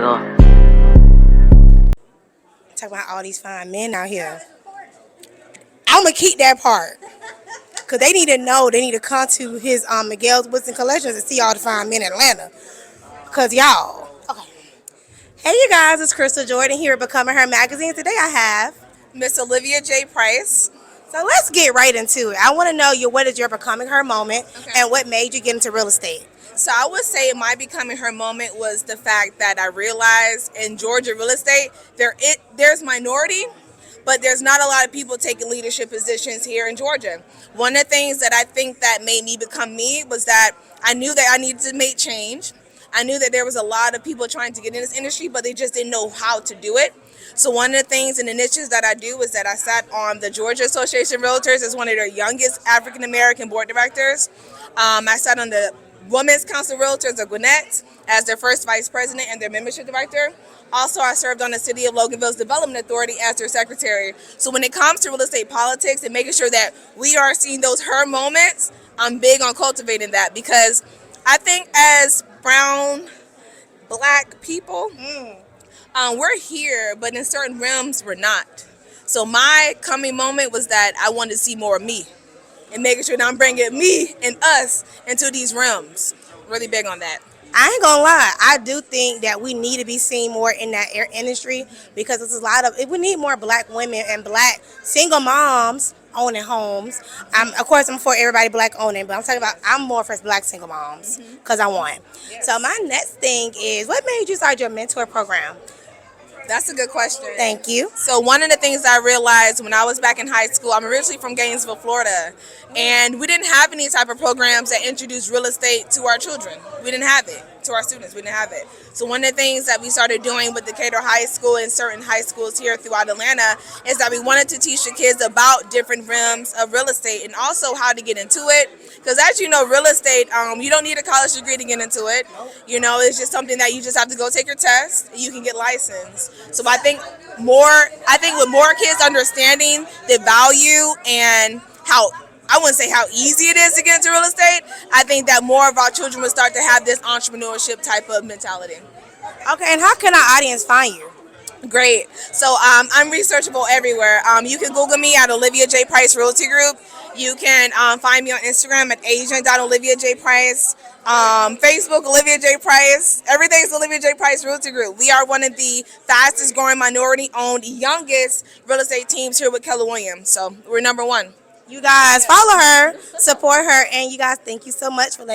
pedo. Talking about all these fine men out here. I'm gonna keep that part. Cause they need to know, they need to come to his Miguel Wilson collections and see all the fine men in Atlanta. Cause y'all. Okay. Hey you guys, it's Crystal Jordan here at Becoming Her Magazine. Today I have Miss Olivia J. Price. so let's get right into it. I want to know what is your Becoming Her moment Okay. and what made you get into real estate? So I would say my becoming her moment was the fact that I realized in Georgia real estate there's minority, but there's not a lot of people taking leadership positions here in Georgia. One of the things that I think that made me become me was that I knew that I needed to make change. I knew that there was a lot of people trying to get in this industry, but they just didn't know how to do it. So one of the things and the niches that I do is that I sat on the Georgia Association of Realtors as one of their youngest African American board directors. I sat on the Women's Council of Realtors of Gwinnett as their first vice president and their membership director. Also, I served on the City of Loganville's Development Authority as their secretary. So when it comes to real estate politics and making sure that we are seeing those her moments, I'm big on cultivating that because I think as brown, black people, we're here, but in certain realms, we're not. So my coming moment was that I wanted to see more of me and making sure that I'm bringing me and us into these realms. Really big on that. I ain't gonna lie. I do think that we need to be seen more in that industry because there's a lot of. We need more black women and black single moms owning homes. Of course, I'm for everybody black owning, but I'm talking about I'm more for black single moms because I want. Yes. So my next thing is, what made you start your mentor program? That's a good question. Thank you. So one of the things I realized when I was back in high school, I'm originally from Gainesville, Florida, and we didn't have any type of programs that introduced real estate to our children. We didn't have it. To our students, we didn't have it. So one of the things that we started doing with Decatur High School and certain high schools here throughout Atlanta is that we wanted to teach the kids about different realms of real estate and also how to get into it. Because as you know, real estate, you don't need a college degree to get into it. You know, it's just something that you just have to go take your test and you can get licensed. So I think with more kids understanding the value and how, I wouldn't say how easy it is to get into real estate, I think that more of our children will start to have this entrepreneurship type of mentality. Okay, and how can our audience find you? Great. So I'm researchable everywhere. You can Google me at Olivia J. Price Realty Group. You can find me on Instagram at agent.oliviajprice. Facebook, Olivia J. Price. Everything's Olivia J. Price Realty Group. We are one of the fastest growing minority-owned, youngest real estate teams here with Keller Williams. So we're number one. You guys follow her, support her, and you guys, thank you so much for letting me.